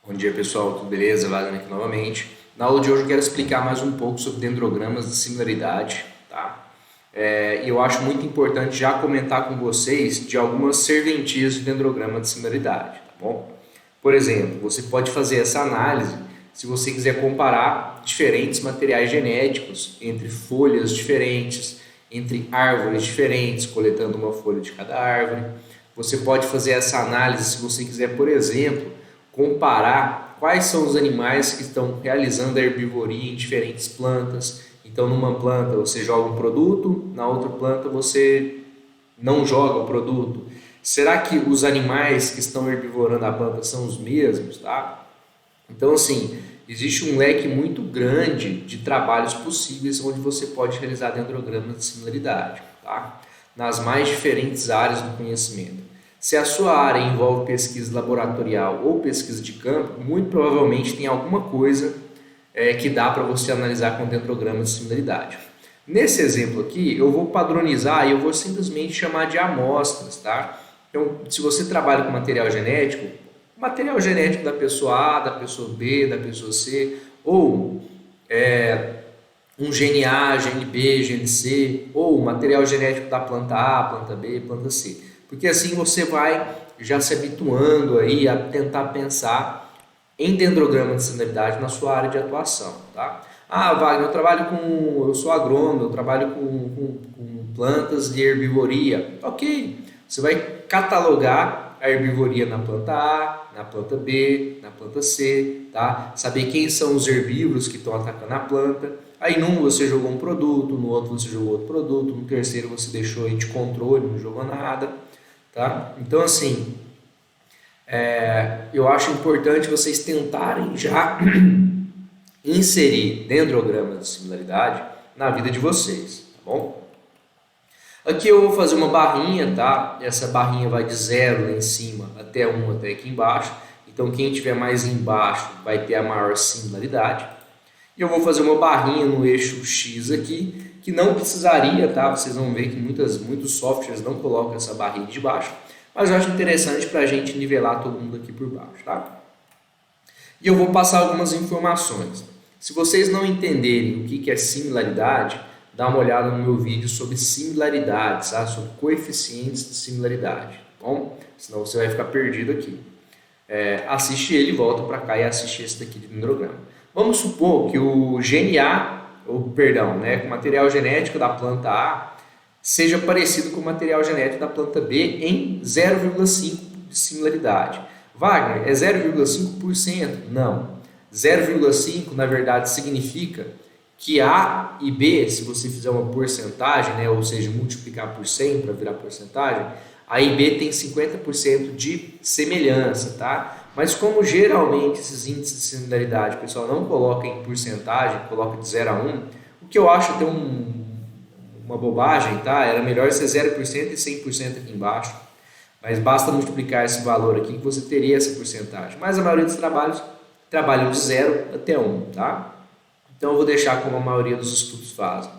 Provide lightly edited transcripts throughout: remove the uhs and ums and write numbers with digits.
Bom dia pessoal, tudo beleza? Wagner aqui novamente. Na aula de hoje eu quero explicar mais um pouco sobre dendrogramas de similaridade, tá? E eu acho muito importante já comentar com vocês de algumas serventias de dendrograma de similaridade, tá bom? Por exemplo, você pode fazer essa análise se você quiser comparar diferentes materiais genéticos entre folhas diferentes, entre árvores diferentes, coletando uma folha de cada árvore. Você pode fazer essa análise se você quiser, por exemplo, comparar quais são os animais que estão realizando a herbivoria em diferentes plantas. Então, numa planta você joga um produto, na outra planta você não joga o produto. Será que os animais que estão herbivorando a planta são os mesmos, tá? Então, assim, existe um leque muito grande de trabalhos possíveis onde você pode realizar dendrogramas de similaridade, tá? Nas mais diferentes áreas do conhecimento. Se a sua área envolve pesquisa laboratorial ou pesquisa de campo, muito provavelmente tem alguma coisa que dá para você analisar com dendrogramas de similaridade. Nesse exemplo aqui, eu vou padronizar e eu vou simplesmente chamar de amostras, tá? Então, se você trabalha com material genético da pessoa A, da pessoa B, da pessoa C, ou um GNA, GNB, GNC, ou material genético da planta A, planta B, planta C. Porque assim você vai já se habituando aí a tentar pensar em dendrograma de similaridade na sua área de atuação, tá? Ah, Wagner, eu sou agrônomo, eu trabalho com plantas de herbivoria. Ok, você vai catalogar a herbivoria na planta A, na planta B, na planta C, tá? Saber quem são os herbívoros que estão atacando a planta. Aí num você jogou um produto, no outro você jogou outro produto, no terceiro você deixou aí de controle, não jogou nada, tá? Então assim, eu acho importante vocês tentarem já inserir dendrogramas de similaridade na vida de vocês, tá bom? Aqui eu vou fazer uma barrinha, tá? Essa barrinha vai de 0 lá em cima até 1 até aqui embaixo. Então quem tiver mais embaixo vai ter a maior similaridade. E eu vou fazer uma barrinha no eixo X aqui, que não precisaria, tá? Vocês vão ver que muitos softwares não colocam essa barrinha de baixo. Mas eu acho interessante para a gente nivelar todo mundo aqui por baixo, tá? E eu vou passar algumas informações. Se vocês não entenderem o que é similaridade, dá uma olhada no meu vídeo sobre similaridades, tá? Sobre coeficientes de similaridade, tá bom? Senão você vai ficar perdido aqui. Assiste ele, volta para cá e assiste esse daqui de dendrograma. Vamos supor que o o material genético da planta A seja parecido com o material genético da planta B em 0,5 de similaridade. Wagner, é 0,5%? Não. 0,5 na verdade significa que A e B, se você fizer uma porcentagem, né, ou seja, multiplicar por 100 para virar porcentagem, A e B tem 50% de semelhança, tá? Mas como geralmente esses índices de similaridade o pessoal não coloca em porcentagem, coloca de 0 a 1, o que eu acho até uma bobagem, tá? Era melhor ser 0% e 100% aqui embaixo, mas basta multiplicar esse valor aqui que você teria essa porcentagem. Mas a maioria dos trabalhos trabalham de 0 até 1, tá? Então eu vou deixar como a maioria dos estudos fazem.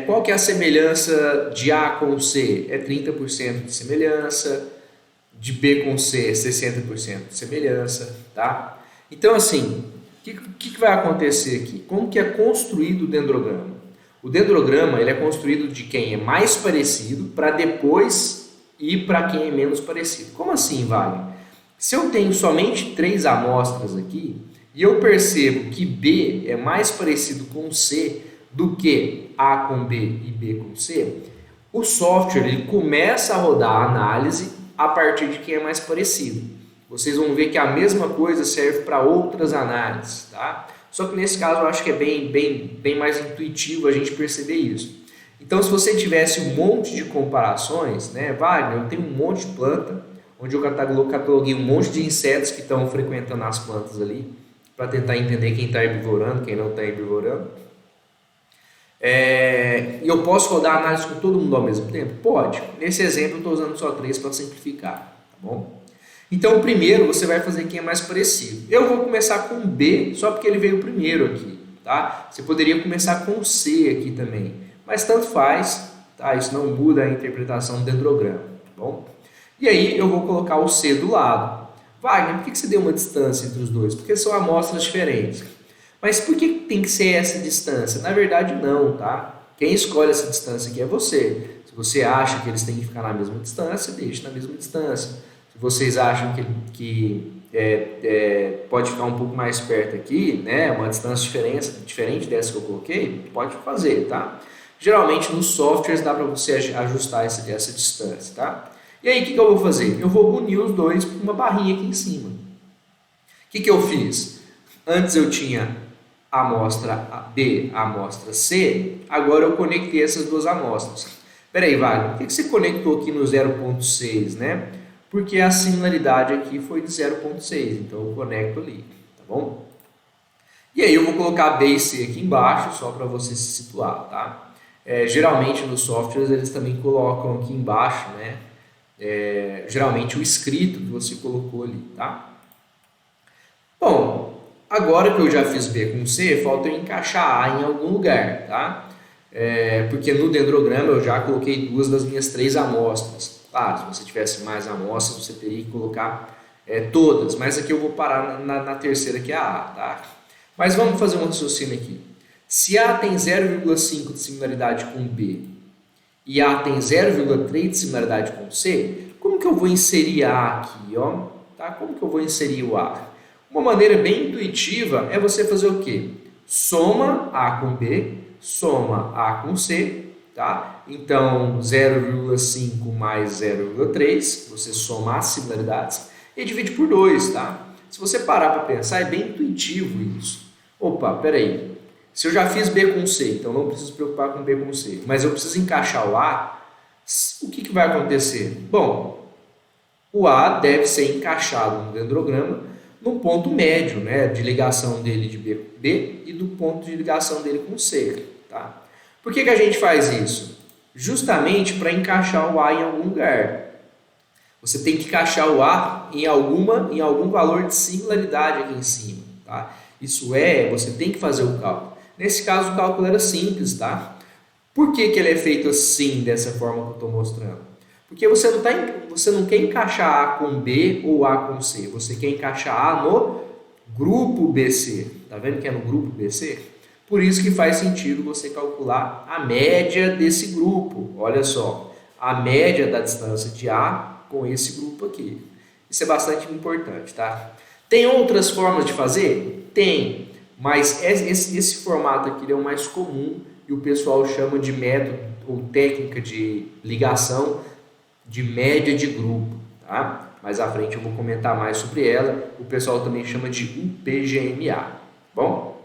Qual que é a semelhança de A com C? É 30% de semelhança, de B com C, 60% de semelhança, tá? Então assim, o que vai acontecer aqui? Como que é construído o dendrograma? O dendrograma ele é construído de quem é mais parecido para depois ir para quem é menos parecido. Como assim, Wagner? Se eu tenho somente 3 amostras aqui e eu percebo que B é mais parecido com C do que A com B e B com C, o software ele começa a rodar a análise a partir de quem é mais parecido. Vocês vão ver que a mesma coisa serve para outras análises, tá? Só que nesse caso eu acho que é bem mais intuitivo a gente perceber isso. Então, se você tivesse um monte de comparações, né, Wagner, eu tenho um monte de planta, onde eu cataloguei um monte de insetos que estão frequentando as plantas ali, para tentar entender quem está herbivorando, quem não está herbivorando. E eu posso rodar a análise com todo mundo ao mesmo tempo? Pode. Nesse exemplo eu estou usando só 3 para simplificar, tá bom? Então, primeiro você vai fazer quem é mais parecido. Eu vou começar com B, só porque ele veio primeiro aqui, tá? Você poderia começar com C aqui também, mas tanto faz, tá? Isso não muda a interpretação do dendrograma, tá bom? E aí eu vou colocar o C do lado. Wagner, por que você deu uma distância entre os dois? Porque são amostras diferentes. Mas por que tem que ser essa distância? Na verdade, não, tá? Quem escolhe essa distância aqui é você. Se você acha que eles têm que ficar na mesma distância, deixe na mesma distância. Se vocês acham que pode ficar um pouco mais perto aqui, né, uma distância diferente dessa que eu coloquei, pode fazer, tá? Geralmente nos softwares dá para você ajustar essa distância, tá? E aí o que eu vou fazer? Eu vou unir os dois por uma barrinha aqui em cima. O que eu fiz? Antes eu tinha a amostra B, a amostra C, agora eu conectei essas duas amostras. Espera aí, Wagner, por que você conectou aqui no 0.6, né? Porque a similaridade aqui foi de 0.6, então eu conecto ali, tá bom? E aí eu vou colocar B e C aqui embaixo, só para você se situar, tá? Geralmente nos softwares eles também colocam aqui embaixo, né? Geralmente o escrito que você colocou ali, tá? Bom, agora que eu já fiz B com C, falta eu encaixar A em algum lugar, tá? Porque no dendrograma eu já coloquei duas das minhas 3 amostras. Claro, se você tivesse mais amostras, você teria que colocar todas, mas aqui eu vou parar na terceira, que é a A, tá? Mas vamos fazer um raciocínio aqui. Se A tem 0,5 de similaridade com B e A tem 0,3 de similaridade com C, como que eu vou inserir A aqui, ó? Tá? Como que eu vou inserir o A? Uma maneira bem intuitiva é você fazer o quê? Soma A com B, soma A com C, tá? Então 0,5 mais 0,3, você soma as similaridades e divide por 2, tá? Se você parar para pensar, é bem intuitivo isso. Opa, peraí. Se eu já fiz B com C, então não preciso preocupar com B com C, mas eu preciso encaixar o A, o que vai acontecer? Bom, o A deve ser encaixado no dendrograma num ponto médio, né, de ligação dele de B e do ponto de ligação dele com C. Tá? Por que a gente faz isso? Justamente para encaixar o A em algum lugar. Você tem que encaixar o A em algum valor de similaridade aqui em cima. Tá? Isso você tem que fazer o cálculo. Nesse caso, o cálculo era simples. Tá? Por que ele é feito assim, dessa forma que eu estou mostrando? Porque você não quer encaixar A com B ou A com C. Você quer encaixar A no grupo BC. Tá vendo que é no grupo BC? Por isso que faz sentido você calcular a média desse grupo. Olha só, a média da distância de A com esse grupo aqui. Isso é bastante importante, tá? Tem outras formas de fazer? Tem, mas esse formato aqui é o mais comum e o pessoal chama de método ou técnica de ligação de média de grupo, tá? Mais à frente eu vou comentar mais sobre ela. O pessoal também chama de UPGMA. Bom,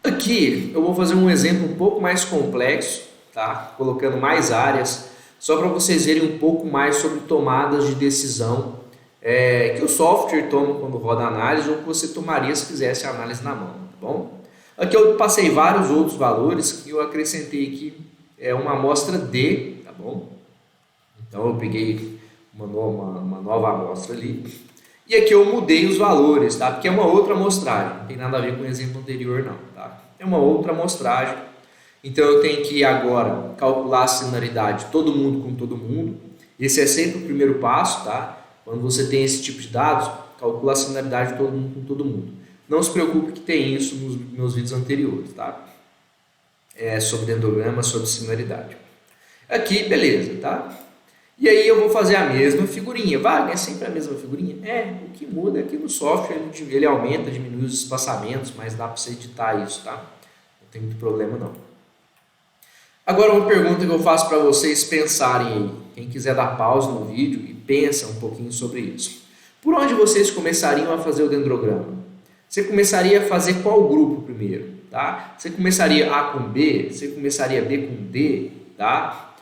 aqui eu vou fazer um exemplo um pouco mais complexo, tá? Colocando mais áreas, só para vocês verem um pouco mais sobre tomadas de decisão que o software toma quando roda a análise ou que você tomaria se fizesse a análise na mão, tá bom? Aqui eu passei vários outros valores que eu acrescentei aqui uma amostra D, tá bom? Então eu peguei uma nova amostra ali. E aqui eu mudei os valores, tá? Porque é uma outra amostragem. Não tem nada a ver com o exemplo anterior, não, tá? É uma outra amostragem. Então eu tenho que agora calcular a similaridade de todo mundo com todo mundo. Esse é sempre o primeiro passo, tá? Quando você tem esse tipo de dados, calcula a similaridade de todo mundo com todo mundo. Não se preocupe que tem isso nos meus vídeos anteriores, tá? Sobre dendrograma, sobre similaridade. Aqui, beleza, tá? E aí eu vou fazer a mesma figurinha. Wagner, é sempre a mesma figurinha? O que muda é que no software ele aumenta, diminui os espaçamentos, mas dá para você editar isso, tá? Não tem muito problema não. Agora uma pergunta que eu faço para vocês pensarem aí. Quem quiser dar pausa no vídeo e pensa um pouquinho sobre isso. Por onde vocês começariam a fazer o dendrograma? Você começaria a fazer qual grupo primeiro? Tá? Você começaria A com B? Você começaria B com D? Tá?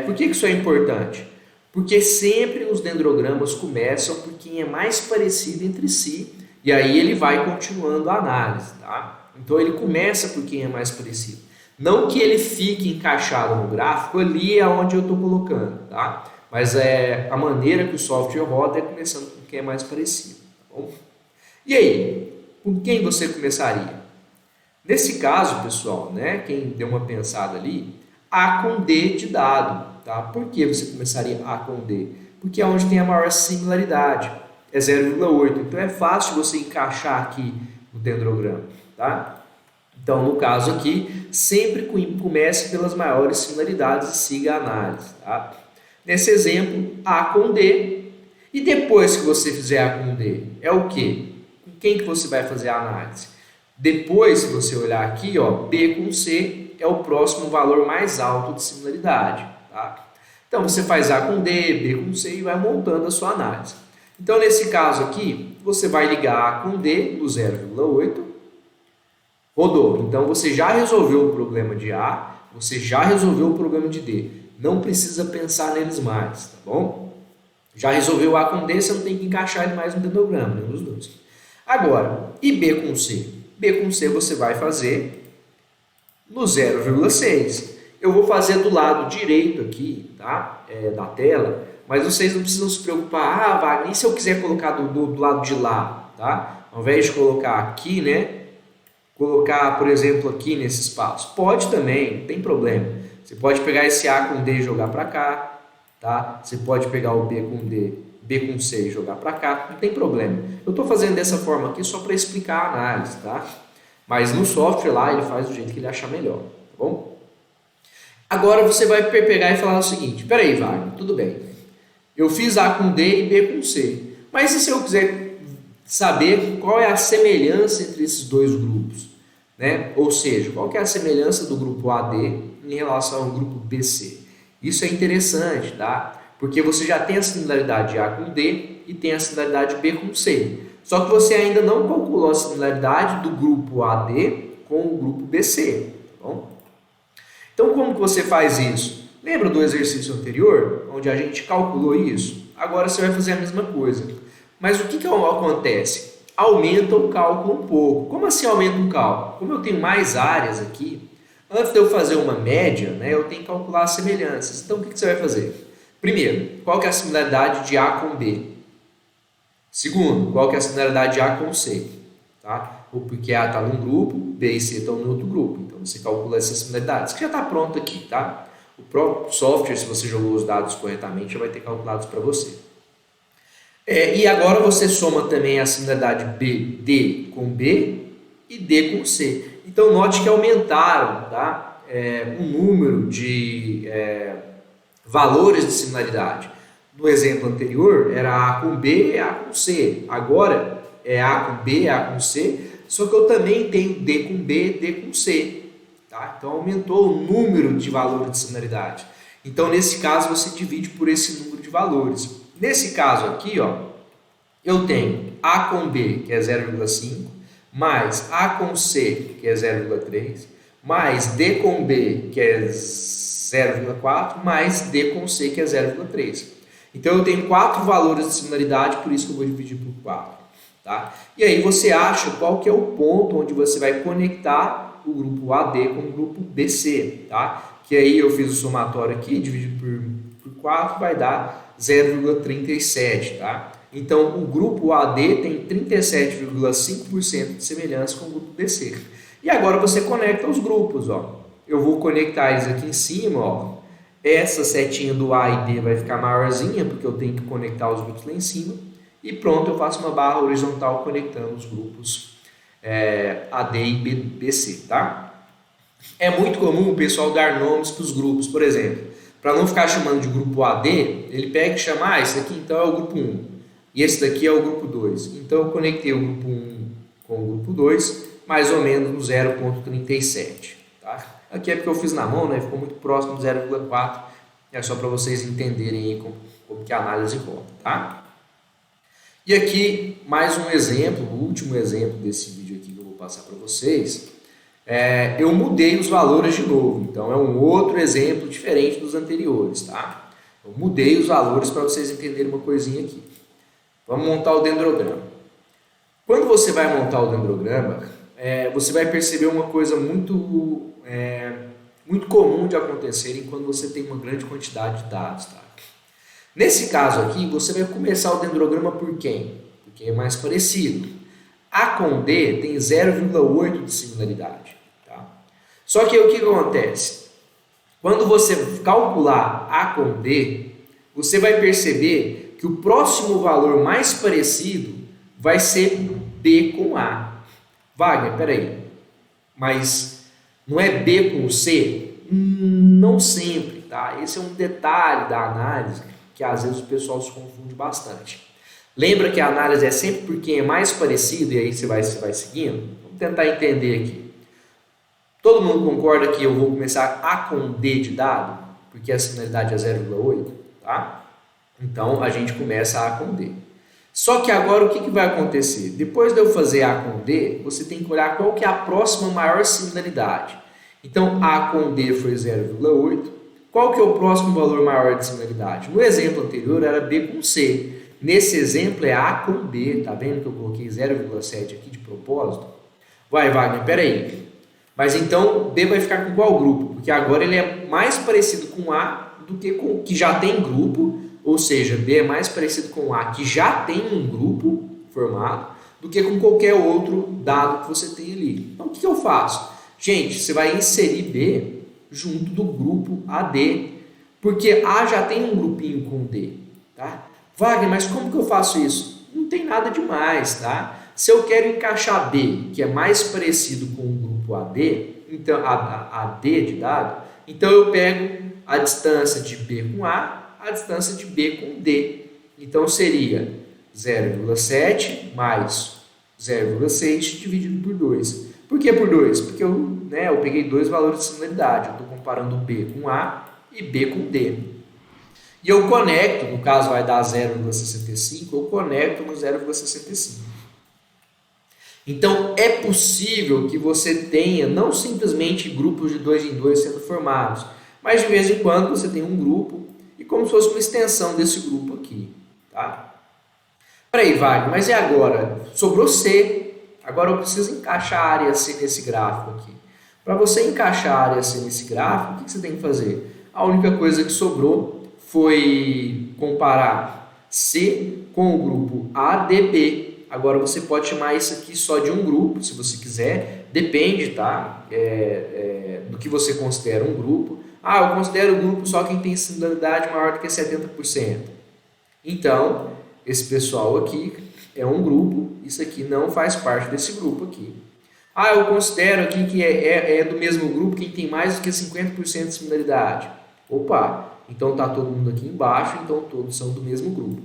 Por que isso é importante? Porque sempre os dendrogramas começam por quem é mais parecido entre si e aí ele vai continuando a análise, tá? Então ele começa por quem é mais parecido. Não que ele fique encaixado no gráfico, ali é onde eu estou colocando, tá? Mas a maneira que o software roda é começando com quem é mais parecido, tá bom? E aí, com quem você começaria? Nesse caso, pessoal, né, quem deu uma pensada ali, A com D de dado. Tá? Por que você começaria A com D? Porque é onde tem a maior similaridade, é 0,8. Então é fácil você encaixar aqui no dendrograma. Tá? Então, no caso aqui, sempre comece pelas maiores similaridades e siga a análise. Tá? Nesse exemplo, A com D. E depois que você fizer A com D, é o quê? Com quem que você vai fazer a análise? Depois, se você olhar aqui, ó, B com C é o próximo valor mais alto de similaridade. Tá? Então, você faz A com D, B com C e vai montando a sua análise. Então, nesse caso aqui, você vai ligar A com D no 0,8. Rodou. Então, você já resolveu o problema de A, você já resolveu o problema de D. Não precisa pensar neles mais, tá bom? Já resolveu A com D, você não tem que encaixar ele mais no dendrograma, nenhum dos dois. Agora, e B com C? B com C você vai fazer no 0,6. Eu vou fazer do lado direito aqui, tá? Da tela, mas vocês não precisam se preocupar. Ah, Wagner, e se eu quiser colocar do lado de lá, tá? Ao invés de colocar aqui, né? Colocar, por exemplo, aqui nesse espaço. Pode também, não tem problema. Você pode pegar esse A com D e jogar para cá, tá? Você pode pegar o B com D, B com C e jogar para cá, não tem problema. Eu estou fazendo dessa forma aqui só para explicar a análise, tá? Mas no software lá ele faz do jeito que ele achar melhor, tá bom? Agora você vai pegar e falar o seguinte: peraí, Wagner, tudo bem. Eu fiz A com D e B com C, mas e se eu quiser saber qual é a semelhança entre esses dois grupos, né? Ou seja, qual que é a semelhança do grupo AD em relação ao grupo BC? Isso é interessante, tá? Porque você já tem a similaridade de A com D e tem a similaridade B com C. Só que você ainda não calculou a similaridade do grupo AD com o grupo BC, tá bom? Então, como que você faz isso? Lembra do exercício anterior, onde a gente calculou isso? Agora você vai fazer a mesma coisa. Mas o que acontece? Aumenta o cálculo um pouco. Como assim aumenta o cálculo? Como eu tenho mais áreas aqui, antes de eu fazer uma média, né, eu tenho que calcular as semelhanças. Então, o que você vai fazer? Primeiro, qual que é a similaridade de A com B? Segundo, qual que é a similaridade de A com C? Tá? Porque A está num grupo, B e C estão no outro grupo. Então, você calcula essas similaridades, que já está pronto aqui. Tá? O próprio software, se você jogou os dados corretamente, já vai ter calculados para você. E agora você soma também a similaridade D com B e D com C. Então, note que aumentaram, tá? O número de valores de similaridade. No exemplo anterior, era A com B e A com C. Agora, é A com B, A com C, só que eu também tenho D com B, D com C. Tá? Então, aumentou o número de valores de similaridade. Então, nesse caso, você divide por esse número de valores. Nesse caso aqui, ó, eu tenho A com B, que é 0,5, mais A com C, que é 0,3, mais D com B, que é 0,4, mais D com C, que é 0,3. Então, eu tenho 4 valores de similaridade, por isso que eu vou dividir por 4. Tá? E aí você acha qual que é o ponto onde você vai conectar o grupo AD com o grupo BC. Tá? Que aí eu fiz o somatório aqui, dividido por 4, vai dar 0,37. Tá? Então, o grupo AD tem 37,5% de semelhança com o grupo BC. E agora você conecta os grupos. Ó. Eu vou conectar eles aqui em cima. Ó. Essa setinha do A e D vai ficar maiorzinha, porque eu tenho que conectar os grupos lá em cima. E pronto, eu faço uma barra horizontal conectando os grupos AD e BC. Tá? É muito comum o pessoal dar nomes para os grupos. Por exemplo, para não ficar chamando de grupo AD, ele pega e chama, esse aqui então é o grupo 1. E esse daqui é o grupo 2. Então, eu conectei o grupo 1 com o grupo 2, mais ou menos no 0,37. Tá? Aqui é porque eu fiz na mão, né? Ficou muito próximo do 0,4. É só para vocês entenderem aí como que a análise volta. Tá? E aqui, mais um exemplo, o último exemplo desse vídeo aqui que eu vou passar para vocês. Eu mudei os valores de novo. Então, é um outro exemplo diferente dos anteriores. Tá? Eu mudei os valores para vocês entenderem uma coisinha aqui. Vamos montar o dendrograma. Quando você vai montar o dendrograma, você vai perceber uma coisa muito comum de acontecer quando você tem uma grande quantidade de dados. Tá? Nesse caso aqui, você vai começar o dendrograma por quem? Porque é mais parecido. A com D tem 0,8 de similaridade. Tá? Só que o que acontece? Quando você calcular A com D, você vai perceber que o próximo valor mais parecido vai ser B com A. Wagner, peraí, mas não é B com C? Não sempre, tá? Esse é um detalhe da análise que às vezes o pessoal se confunde bastante. Lembra que a análise é sempre por quem é mais parecido e aí você vai seguindo? Vamos tentar entender aqui. Todo mundo concorda que eu vou começar A com D de dado? Porque a similaridade é 0,8, tá? Então a gente começa A com D. Só que agora o que vai acontecer? Depois de eu fazer A com D, você tem que olhar qual que é a próxima maior similaridade. Então A com D foi 0,8. Qual que é o próximo valor maior de similaridade? No exemplo anterior era B com C. Nesse exemplo é A com B. Tá vendo que eu coloquei 0,7 aqui de propósito? Vai, Wagner, peraí. Mas então B vai ficar com qual grupo? Porque agora ele é mais parecido com A do que com que já tem grupo. Ou seja, B é mais parecido com A que já tem um grupo formado do que com qualquer outro dado que você tem ali. Então, o que eu faço? Gente, você vai inserir B junto do grupo AD, porque A já tem um grupinho com D, tá? Wagner, mas como que eu faço isso? Não tem nada demais, tá? Se eu quero encaixar B, que é mais parecido com o grupo AD, então AD de dado, então eu pego a distância de B com A, a distância de B com D. Então seria 0,7 mais 0,6 dividido por 2. Por que por 2? Porque eu peguei dois valores de similaridade. Eu estou comparando B com A e B com D. E eu conecto, no caso vai dar 0,65, eu conecto no 0,65. Então é possível que você tenha não simplesmente grupos de 2 em 2 sendo formados, mas de vez em quando você tem um grupo e como se fosse uma extensão desse grupo aqui, tá? Peraí, Wagner, mas e agora? Sobrou C. Agora eu preciso encaixar a área C nesse gráfico aqui. Para você encaixar a área C nesse gráfico, o que você tem que fazer? A única coisa que sobrou foi comparar C com o grupo ADB. Agora você pode chamar isso aqui só de um grupo, se você quiser. Depende, tá? Do que você considera um grupo. Ah, eu considero o grupo só quem tem similaridade maior do que 70%. Então, esse pessoal aqui é um grupo, isso aqui não faz parte desse grupo aqui. Ah, eu considero aqui que é do mesmo grupo quem tem mais do que 50% de similaridade. Opa, então está todo mundo aqui embaixo, então todos são do mesmo grupo.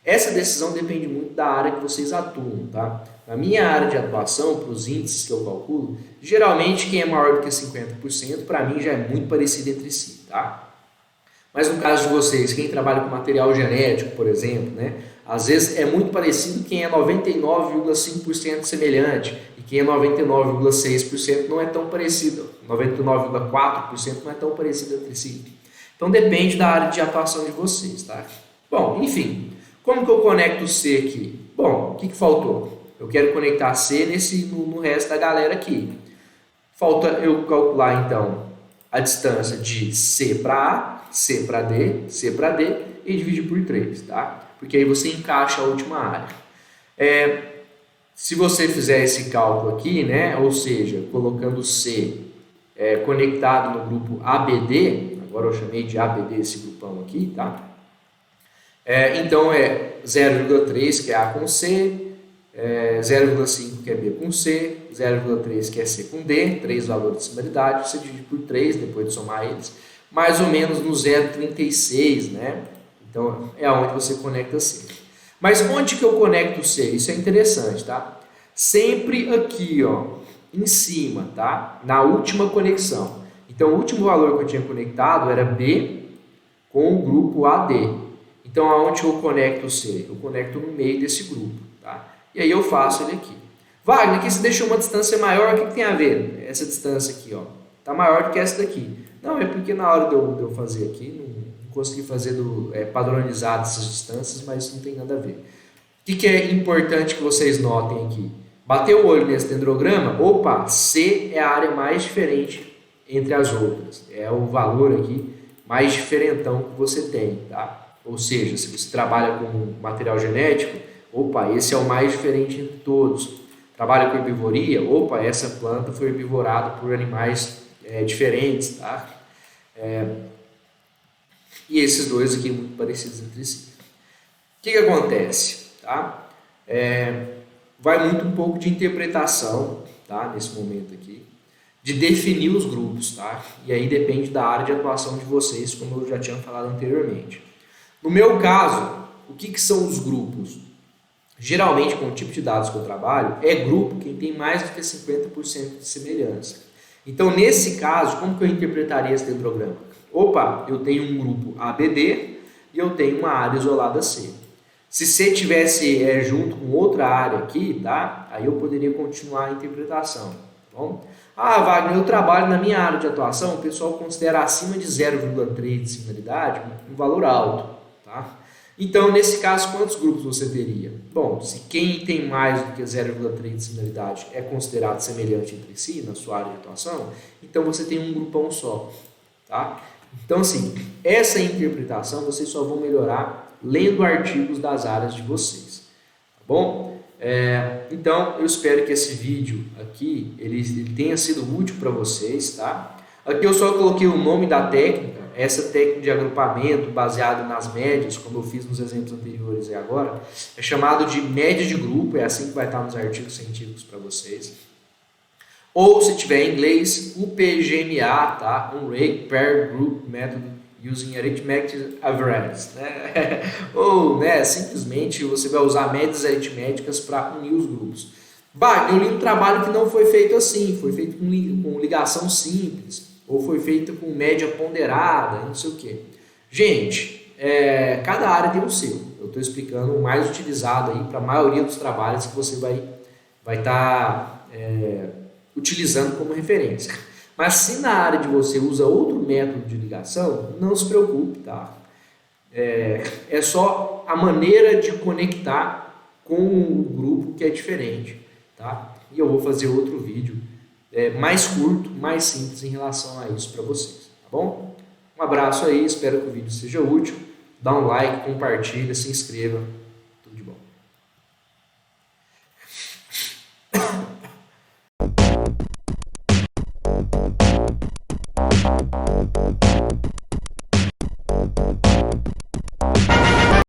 Essa decisão depende muito da área que vocês atuam, tá? Na minha área de atuação, para os índices que eu calculo, geralmente quem é maior do que 50%, para mim já é muito parecido entre si, tá? Mas no caso de vocês, quem trabalha com material genético, por exemplo, né? Às vezes é muito parecido quem é 99,5% semelhante e quem é 99,6% não é tão parecido, 99,4% não é tão parecido entre si. Então depende da área de atuação de vocês, tá? Bom, enfim, como que eu conecto o C aqui? Bom, o que faltou? Eu quero conectar C no resto da galera aqui. Falta eu calcular então a distância de C para A, C para D, C para D e dividir por 3, tá? Porque aí você encaixa a última área. Se você fizer esse cálculo aqui, né, ou seja, colocando C conectado no grupo ABD, agora eu chamei de ABD esse grupão aqui, tá? Então é 0,3 que é A com C, 0,5 que é B com C, 0,3 que é C com D, 3 valores de similaridade, você divide por 3 depois de somar eles, mais ou menos no 0,36, né? Então é onde você conecta C. Mas onde que eu conecto C? Isso é interessante, tá? Sempre aqui, ó, em cima, tá? Na última conexão. Então o último valor que eu tinha conectado era B com o grupo AD. Então aonde eu conecto C? Eu conecto no meio desse grupo, tá? E aí eu faço ele aqui. Wagner, aqui você deixou uma distância maior, o que tem a ver? Essa distância aqui, ó, tá maior do que essa daqui. Não, é porque na hora de eu fazer aqui, não consegui fazer padronizado essas distâncias, mas não tem nada a ver. O que é importante que vocês notem aqui? Bateu o olho nesse dendrograma, opa, C é a área mais diferente entre as outras. É o valor aqui mais diferentão que você tem, tá? Ou seja, se você trabalha com material genético, opa, esse é o mais diferente entre todos. Trabalha com herbivoria, opa, essa planta foi herbivorada por animais diferentes, tá? E esses dois aqui muito parecidos entre si. O que acontece? Tá? Vai muito um pouco de interpretação, tá? Nesse momento aqui, de definir os grupos, tá? E aí depende da área de atuação de vocês, como eu já tinha falado anteriormente. No meu caso, o que são os grupos? Geralmente, com o tipo de dados que eu trabalho, é grupo quem tem mais do que 50% de semelhança. Então, nesse caso, como que eu interpretaria esse dendrograma? Opa, eu tenho um grupo ABD e eu tenho uma área isolada C. Se C tivesse junto com outra área aqui, tá? Aí eu poderia continuar a interpretação, tá bom? Ah, Wagner, eu trabalho na minha área de atuação, o pessoal considera acima de 0,3 de similaridade um valor alto, tá? Então, nesse caso, quantos grupos você teria? Bom, se quem tem mais do que 0,3 de similaridade é considerado semelhante entre si na sua área de atuação, então você tem um grupão só, tá? Então, assim, essa interpretação vocês só vão melhorar lendo artigos das áreas de vocês, tá bom? Então, eu espero que esse vídeo aqui, ele tenha sido útil para vocês, tá? Aqui eu só coloquei o nome da técnica, essa técnica de agrupamento baseado nas médias, como eu fiz nos exemplos anteriores e agora, é chamado de média de grupo, é assim que vai estar nos artigos científicos para vocês. Ou, se tiver em inglês, UPGMA, tá? Unranked Pair Group Method Using Arithmetic Averages, né? Ou, né, simplesmente você vai usar médias aritméticas para unir os grupos. Eu li um trabalho que não foi feito assim, foi feito com ligação simples, ou foi feito com média ponderada, não sei o que. Gente, cada área tem o seu. Eu estou explicando o mais utilizado aí para a maioria dos trabalhos que você vai estar utilizando como referência. Mas se na área de você usa outro método de ligação, não se preocupe, tá? É só a maneira de conectar com o grupo que é diferente, tá? E eu vou fazer outro vídeo mais curto, mais simples em relação a isso para vocês, tá bom? Um abraço aí, espero que o vídeo seja útil. Dá um like, compartilha, se inscreva.